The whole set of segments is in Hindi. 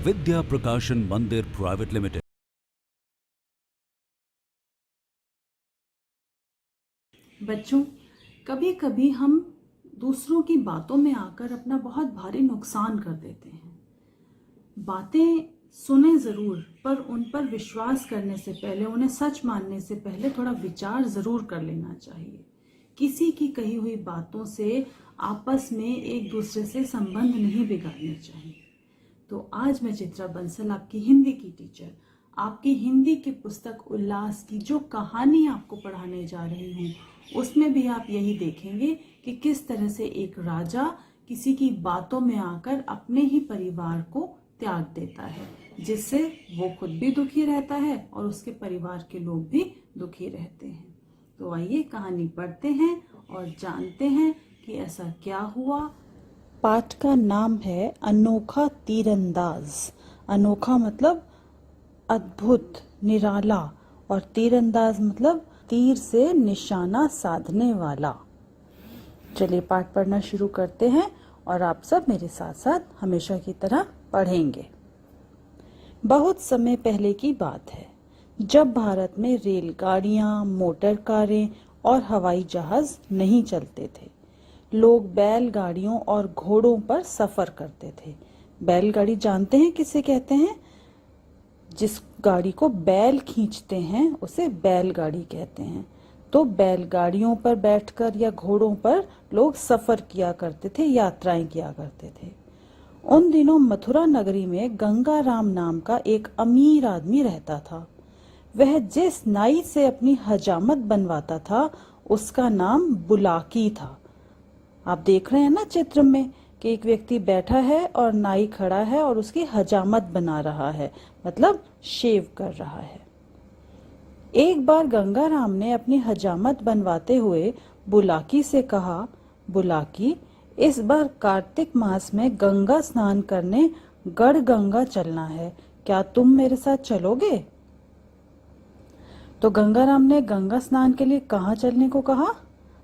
विद्या प्रकाशन मंदिर प्राइवेट लिमिटेड। बच्चों, कभी कभी हम दूसरों की बातों में आकर अपना बहुत भारी नुकसान कर देते हैं। बातें सुने जरूर, पर उन पर विश्वास करने से पहले, उन्हें सच मानने से पहले थोड़ा विचार जरूर कर लेना चाहिए। किसी की कही हुई बातों से आपस में एक दूसरे से संबंध नहीं बिगाड़ने चाहिए। तो आज मैं चित्रा बंसल, आपकी हिंदी की टीचर, आपकी हिंदी की पुस्तक उल्लास की जो कहानी आपको पढ़ाने जा रही हूँ, उसमें भी आप यही देखेंगे कि किस तरह से एक राजा किसी की बातों में आकर अपने ही परिवार को त्याग देता है, जिससे वो खुद भी दुखी रहता है और उसके परिवार के लोग भी दुखी रहते हैं। तो आइए कहानी पढ़ते हैं और जानते हैं कि ऐसा क्या हुआ। पाठ का नाम है अनोखा तीरंदाज। अनोखा मतलब अद्भुत, निराला, और तीरंदाज मतलब तीर से निशाना साधने वाला। चलिए पाठ पढ़ना शुरू करते हैं और आप सब मेरे साथ साथ हमेशा की तरह पढ़ेंगे। बहुत समय पहले की बात है, जब भारत में रेलगाड़ियां, मोटर कारें और हवाई जहाज नहीं चलते थे। लोग बैलगाड़ियों और घोड़ों पर सफर करते थे। बैलगाड़ी जानते हैं किसे कहते हैं? जिस गाड़ी को बैल खींचते हैं उसे बैलगाड़ी कहते हैं। तो बैलगाड़ियों पर बैठकर या घोड़ों पर लोग सफर किया करते थे, यात्राएं किया करते थे। उन दिनों मथुरा नगरी में गंगाराम नाम का एक अमीर आदमी रहता था। वह जिस नाई से अपनी हजामत बनवाता था उसका नाम बुलाकी था। आप देख रहे हैं ना चित्र में कि एक व्यक्ति बैठा है और नाई खड़ा है और उसकी हजामत बना रहा है, मतलब शेव कर रहा है। एक बार गंगाराम ने अपनी हजामत बनवाते हुए बुलाकी से कहा, बुलाकी, इस बार कार्तिक मास में गंगा स्नान करने गढ़ गंगा चलना है, क्या तुम मेरे साथ चलोगे? तो गंगाराम ने गंगा स्नान के लिए कहाँ चलने को कहा?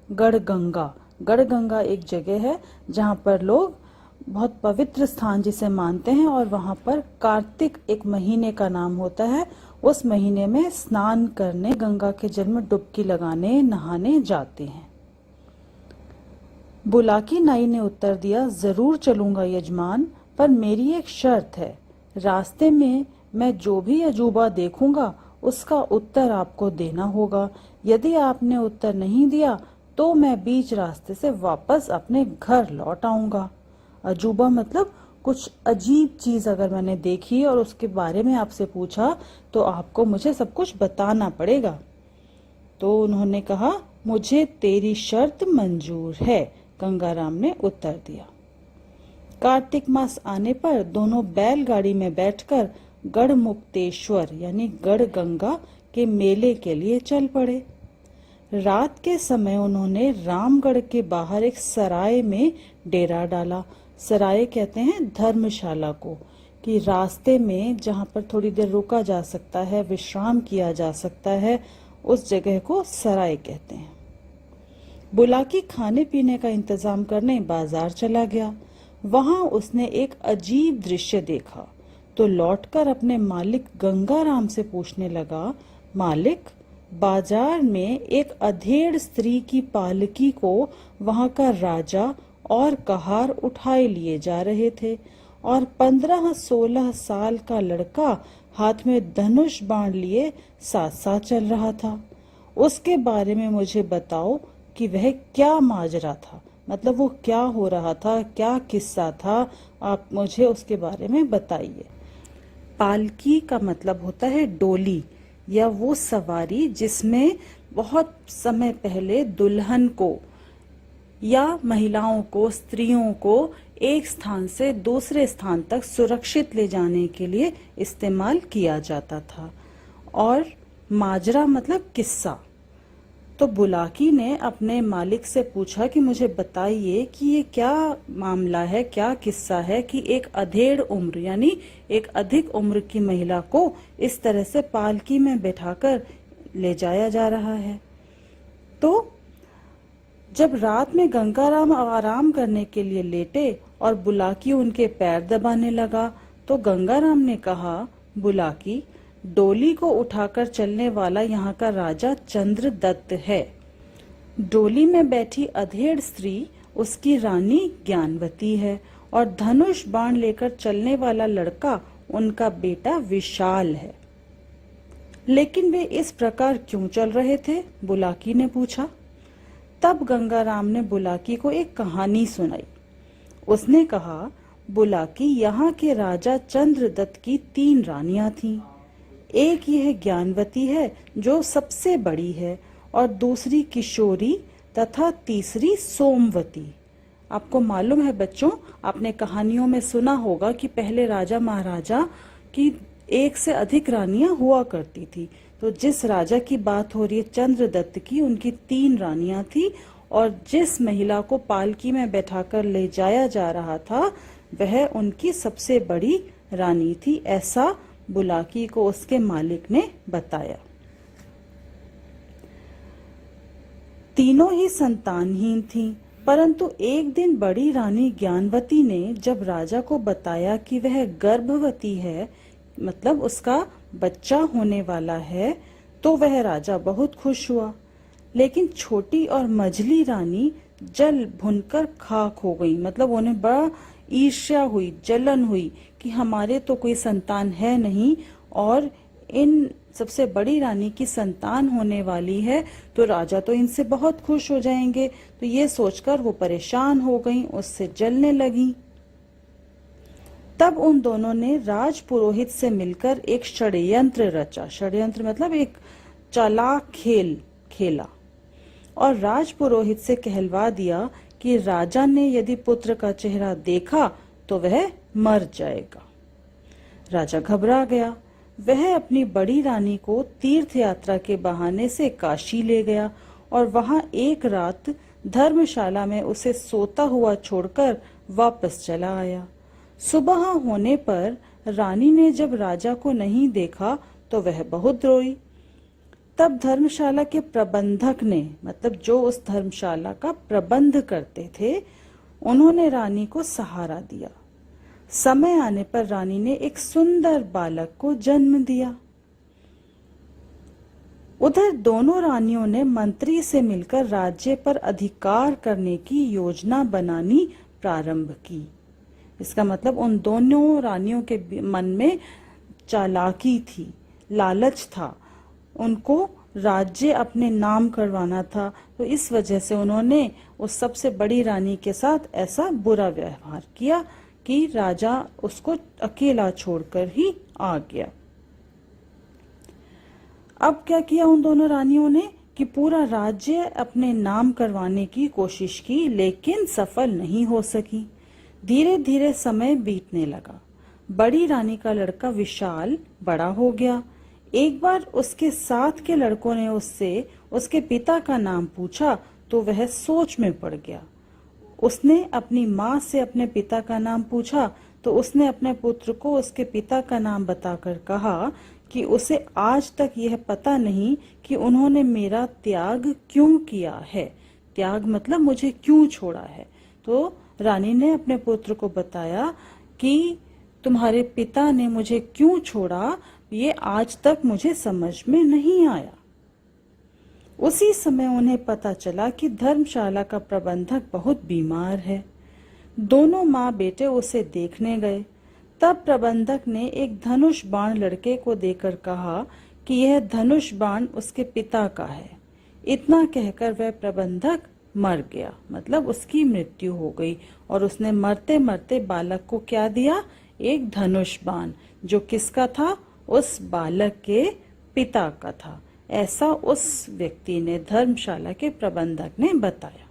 गढ़ गंगा। गढ़ गंगा एक जगह है जहाँ पर लोग बहुत पवित्र स्थान जिसे मानते हैं, और वहाँ पर कार्तिक एक महीने का नाम होता है। उस महीने में स्नान करने, गंगा के जल में डुबकी लगाने, नहाने जाते हैं। बुलाकी नाई ने उत्तर दिया, जरूर चलूंगा यजमान, पर मेरी एक शर्त है। रास्ते में मैं जो भी अजूबा देखूंगा उसका उत्तर आपको देना होगा। यदि आपने उत्तर नहीं दिया तो मैं बीच रास्ते से वापस अपने घर लौट आऊंगा। अजूबा मतलब कुछ अजीब चीज अगर मैंने देखी और उसके बारे में आपसे पूछा तो आपको मुझे सब कुछ बताना पड़ेगा। तो उन्होंने कहा, मुझे तेरी शर्त मंजूर है, गंगाराम ने उत्तर दिया। कार्तिक मास आने पर दोनों बैलगाड़ी में बैठकर गढ़ मुक्तेश्वर यानी गढ़ गंगा के मेले के लिए चल पड़े। रात के समय उन्होंने रामगढ़ के बाहर एक सराय में डेरा डाला। सराय कहते हैं धर्मशाला को, कि रास्ते में जहाँ पर थोड़ी देर रुका जा सकता है, विश्राम किया जा सकता है, उस जगह को सराय कहते हैं। बुलाकी खाने पीने का इंतजाम करने बाजार चला गया। वहां उसने एक अजीब दृश्य देखा तो लौटकर अपने मालिक गंगाराम से पूछने लगा, मालिक, बाजार में एक अधेड़ स्त्री की पालकी को वहां का राजा और कहार उठाए लिए जा रहे थे, और 15-16 साल का लड़का हाथ में धनुष बाण लिए साथ साथ चल रहा था। उसके बारे में मुझे बताओ कि वह क्या माजरा था, मतलब वो क्या हो रहा था, क्या किस्सा था, आप मुझे उसके बारे में बताइए। पालकी का मतलब होता है डोली या वो सवारी जिसमें बहुत समय पहले दुल्हन को या महिलाओं को, स्त्रियों को एक स्थान से दूसरे स्थान तक सुरक्षित ले जाने के लिए इस्तेमाल किया जाता था। और माजरा मतलब किस्सा। तो बुलाकी ने अपने मालिक से पूछा कि मुझे बताइए कि ये क्या मामला है, क्या किस्सा है कि एक अधेड़ उम्र यानी एक अधिक उम्र की महिला को इस तरह से पालकी में बैठाकर ले जाया जा रहा है। तो जब रात में गंगाराम आराम करने के लिए लेटे और बुलाकी उनके पैर दबाने लगा तो गंगाराम ने कहा, बुलाकी, डोली को उठाकर चलने वाला यहाँ का राजा चंद्रदत्त है। डोली में बैठी अधेड़ स्त्री उसकी रानी ज्ञानवती है और धनुष बाण लेकर चलने वाला लड़का उनका बेटा विशाल है। लेकिन वे इस प्रकार क्यों चल रहे थे? बुलाकी ने पूछा। तब गंगाराम ने बुलाकी को एक कहानी सुनाई। उसने कहा, बुलाकी, यहाँ के राजा चंद्रदत्त की 3 रानियां थीं। एक यह ज्ञानवती है जो सबसे बड़ी है और दूसरी किशोरी तथा तीसरी सोमवती। आपको मालूम है बच्चों, आपने कहानियों में सुना होगा कि पहले राजा महाराजा की 1 से अधिक रानियां हुआ करती थी। तो जिस राजा की बात हो रही है चंद्रदत्त की, उनकी 3 रानियां थी और जिस महिला को पालकी में बैठाकर ले जाया जा रहा था वह उनकी सबसे बड़ी रानी थी, ऐसा बुलाकी को उसके मालिक ने बताया। तीनों ही संतानहीन थीं, परंतु एक दिन बड़ी रानी ज्ञानवती ने जब राजा को बताया कि वह गर्भवती है, मतलब उसका बच्चा होने वाला है, तो वह राजा बहुत खुश हुआ। लेकिन छोटी और मझली रानी जल भुनकर खाक हो गई, मतलब उन्हें बड़ा ईर्ष्या हुई, जलन हुई कि हमारे तो कोई संतान है नहीं और इन सबसे बड़ी रानी की संतान होने वाली है, तो राजा तो इनसे बहुत खुश हो जाएंगे। तो ये सोचकर वो परेशान हो गईं, उससे जलने लगीं। तब उन दोनों ने राज पुरोहित से मिलकर एक षड्यंत्र रचा। षड्यंत्र मतलब एक चालाक खेल खेला और राज पुरोहित से कहलवा दिया कि राजा ने यदि पुत्र का चेहरा देखा तो वह मर जाएगा। राजा घबरा गया। वह अपनी बड़ी रानी को तीर्थ यात्रा के बहाने से काशी ले गया और वहां एक रात धर्मशाला में उसे सोता हुआ छोड़कर वापस चला आया। सुबह होने पर रानी ने जब राजा को नहीं देखा तो वह बहुत रोई। तब धर्मशाला के प्रबंधक ने, मतलब जो उस धर्मशाला का प्रबंध करते थे, उन्होंने रानी को सहारा दिया। समय आने पर रानी ने एक सुंदर बालक को जन्म दिया। उधर दोनों रानियों ने मंत्री से मिलकर राज्य पर अधिकार करने की योजना बनानी प्रारंभ की। इसका मतलब उन दोनों रानियों के मन में चालाकी थी, लालच था, उनको राज्य अपने नाम करवाना था। तो इस वजह से उन्होंने उस सबसे बड़ी रानी के साथ ऐसा बुरा व्यवहार किया कि राजा उसको अकेला छोड़कर ही आ गया। अब क्या किया उन दोनों रानियों ने कि पूरा राज्य अपने नाम करवाने की कोशिश की, लेकिन सफल नहीं हो सकी। धीरे धीरे समय बीतने लगा। बड़ी रानी का लड़का विशाल बड़ा हो गया। एक बार उसके साथ के लड़कों ने उससे उसके पिता का नाम पूछा तो वह सोच में पड़ गया। उसने अपनी माँ से अपने पिता का नाम पूछा तो उसने अपने पुत्र को उसके पिता का नाम बताकर कहा कि उसे आज तक यह पता नहीं कि उन्होंने मेरा त्याग क्यों किया है। त्याग मतलब मुझे क्यों छोड़ा है। तो रानी ने अपने पुत्र को बताया कि तुम्हारे पिता ने मुझे क्यों छोड़ा, ये आज तक मुझे समझ में नहीं आया। उसी समय उन्हें पता चला कि धर्मशाला का प्रबंधक बहुत बीमार है। दोनों माँ बेटे उसे देखने गए। तब प्रबंधक ने एक धनुष बाण लड़के को देकर कहा कि यह धनुष बाण उसके पिता का है। इतना कहकर वह प्रबंधक मर गया, मतलब उसकी मृत्यु हो गई और उसने मरते मरते बालक को क्या दिया? एक धनुष बाण, जो किसका था? उस बालक के पिता का था। ऐसा उस व्यक्ति ने, धर्मशाला के प्रबंधक ने बताया।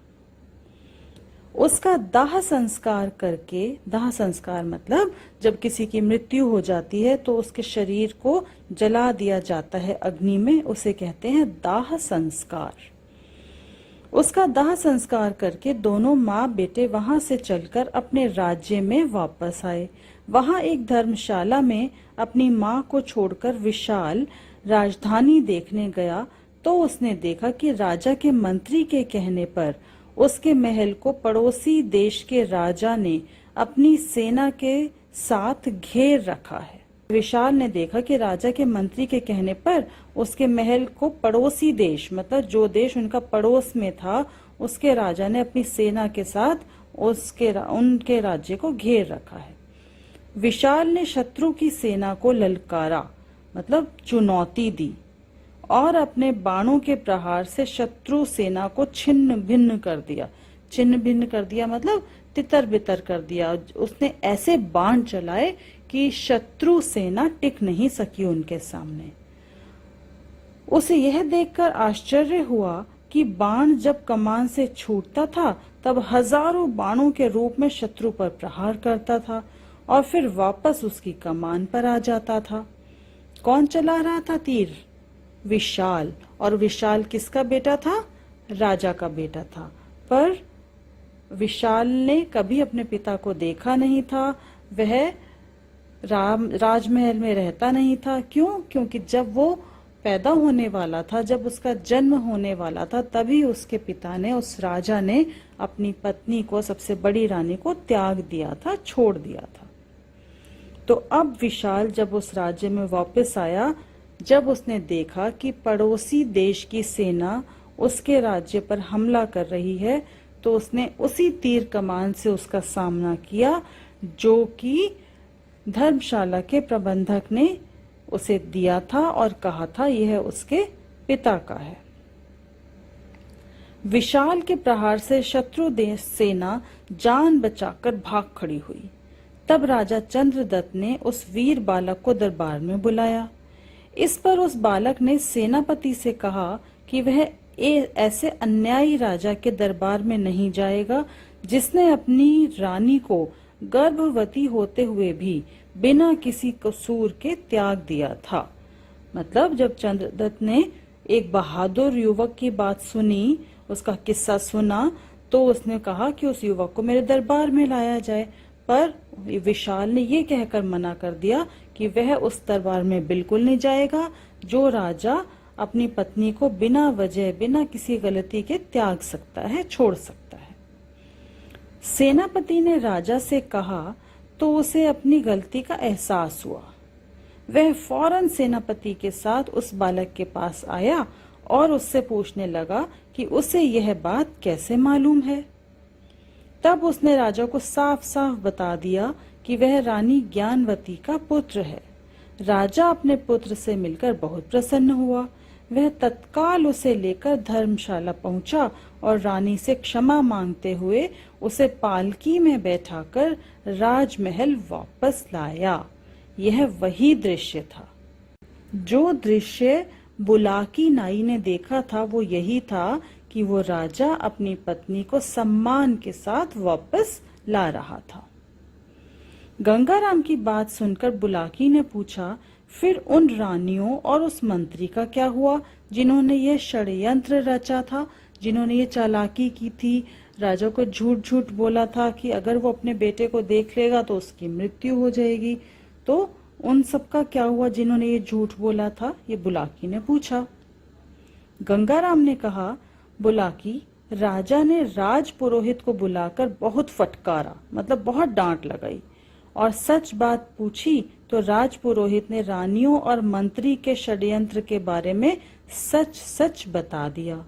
उसका दाह संस्कार करके, दाह संस्कार मतलब जब किसी की मृत्यु हो जाती है तो उसके शरीर को जला दिया जाता है अग्नि में, उसे कहते हैं दाह संस्कार। उसका दाह संस्कार करके दोनों माँ बेटे वहां से चलकर अपने राज्य में वापस आए। वहां एक धर्मशाला में अपनी माँ को छोड़कर विशाल राजधानी देखने गया तो उसने देखा कि राजा के मंत्री के कहने पर उसके महल को पड़ोसी देश के राजा ने अपनी सेना के साथ घेर रखा है। विशाल ने देखा कि राजा के मंत्री के कहने पर उसके महल को पड़ोसी देश, मतलब जो देश उनका पड़ोस में था, उसके राजा ने अपनी सेना के साथ उनके राज्य को घेर रखा है। विशाल ने शत्रु की सेना को ललकारा, मतलब चुनौती दी, और अपने बाणों के प्रहार से शत्रु सेना को छिन्न भिन्न कर दिया। छिन्न भिन्न कर दिया मतलब तितर बितर कर दिया। उसने ऐसे बाण चलाए कि शत्रु सेना टिक नहीं सकी उनके सामने। उसे यह देखकर आश्चर्य हुआ कि बाण जब कमान से छूटता था तब हजारों बाणों के रूप में शत्रु पर प्रहार करता था और फिर वापस उसकी कमान पर आ जाता था। कौन चला रहा था तीर? विशाल। और विशाल किसका बेटा था? राजा का बेटा था। पर विशाल ने कभी अपने पिता को देखा नहीं था। वह राजमहल में रहता नहीं था। क्यों? क्योंकि जब वो पैदा होने वाला था, जब उसका जन्म होने वाला था, तभी उसके पिता ने, उस राजा ने अपनी पत्नी को, सबसे बड़ी रानी को त्याग दिया था, छोड़ दिया था। तो अब विशाल जब उस राज्य में वापस आया, जब उसने देखा कि पड़ोसी देश की सेना उसके राज्य पर हमला कर रही है, तो उसने उसी तीर कमान से उसका सामना किया जो कि धर्मशाला के प्रबंधक ने उसे दिया था और कहा था यह उसके पिता का है। विशाल के प्रहार से शत्रु देश सेना जान बचाकर भाग खड़ी हुई। तब राजा चंद्रदत्त ने उस वीर बालक को दरबार में बुलाया। इस पर उस बालक ने सेनापति से कहा कि वह ऐसे अन्यायी राजा के दरबार में नहीं जाएगा जिसने अपनी रानी को गर्भवती होते हुए भी बिना किसी कसूर के त्याग दिया था। मतलब जब चंद्रदत्त ने एक बहादुर युवक की बात सुनी, उसका किस्सा सुना, तो उसने कहा कि उस युवक को मेरे दरबार में लाया जाए। पर विशाल ने ये कहकर मना कर दिया कि वह उस दरबार में बिल्कुल नहीं जाएगा जो राजा अपनी पत्नी को बिना वजह, बिना किसी गलती के त्याग सकता है, छोड़ सकता है। सेनापति ने राजा से कहा तो उसे अपनी गलती का एहसास हुआ। वह फौरन सेनापति के साथ उस बालक के पास आया और उससे पूछने लगा कि उसे यह बात कैसे मालूम है। तब उसने राजा को साफ साफ बता दिया कि वह रानी ज्ञानवती का पुत्र है। राजा अपने पुत्र से मिलकर बहुत प्रसन्न हुआ। वह तत्काल उसे लेकर धर्मशाला पहुंचा और रानी से क्षमा मांगते हुए उसे पालकी में बैठाकर राजमहल वापस लाया। यह वही दृश्य था। जो दृश्य बुलाकी नाई ने देखा था वो यही था कि वो राजा अपनी पत्नी को सम्मान के साथ वापस ला रहा था। गंगाराम की बात सुनकर बुलाकी ने पूछा, फिर उन रानियों और उस मंत्री का क्या हुआ जिन्होंने ये षड्यंत्र रचा था, जिन्होंने ये चालाकी की थी, राजा को झूठ झूठ बोला था कि अगर वो अपने बेटे को देख लेगा तो उसकी मृत्यु हो जाएगी। तो उन सब का क्या हुआ जिन्होंने ये झूठ बोला था? ये बुलाकी ने पूछा। गंगाराम ने कहा, बुलाकी, राजा ने राज पुरोहित को बुलाकर बहुत फटकारा, मतलब बहुत डांट लगाई, और सच बात पूछी तो राज पुरोहित ने रानियों और मंत्री के षड्यंत्र के बारे में सच सच बता दिया।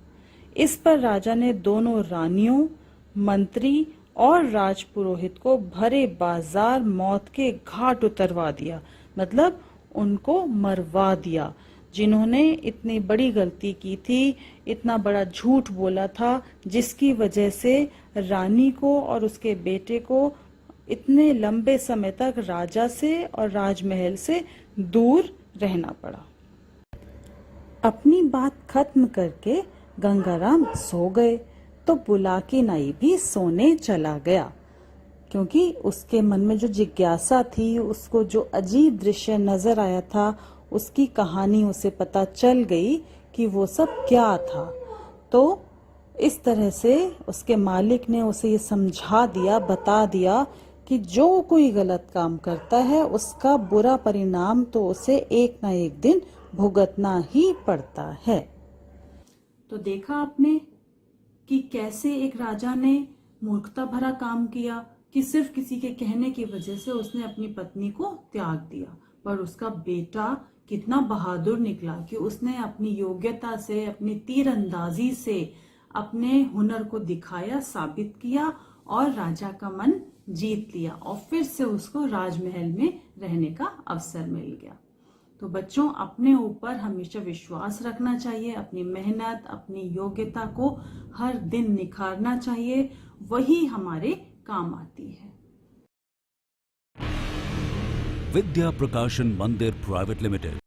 इस पर राजा ने दोनों रानियों, मंत्री और राज पुरोहित को भरे बाजार मौत के घाट उतरवा दिया, मतलब उनको मरवा दिया। जिन्होंने इतनी बड़ी गलती की थी, इतना बड़ा झूठ बोला था, जिसकी वजह से रानी को और उसके बेटे को इतने लंबे समय तक राजा से और राजमहल से दूर रहना पड़ा। अपनी बात खत्म करके गंगाराम सो गए तो बुलाकी नाई भी सोने चला गया, क्योंकि उसके मन में जो जिज्ञासा थी, उसको जो अजीब दृश्य नजर आया था, उसकी कहानी उसे पता चल गई कि वो सब क्या था। तो इस तरह से उसके मालिक ने उसे ये समझा दिया, बता दिया कि जो कोई गलत काम करता है उसका बुरा परिणाम तो उसे एक ना एक दिन भुगतना ही पड़ता है। तो देखा आपने कि कैसे एक राजा ने मूर्खता भरा काम किया, कि सिर्फ किसी के कहने की वजह से उसने अपनी पत्नी को त्याग दिया, पर उसका बेटा कितना बहादुर निकला कि उसने अपनी योग्यता से, अपनी तीरंदाजी से अपने हुनर को दिखाया, साबित किया और राजा का मन जीत लिया और फिर से उसको राजमहल में रहने का अवसर मिल गया। तो बच्चों, अपने ऊपर हमेशा विश्वास रखना चाहिए, अपनी मेहनत, अपनी योग्यता को हर दिन निखारना चाहिए, वही हमारे काम आती है। विद्या प्रकाशन मंदिर प्राइवेट लिमिटेड।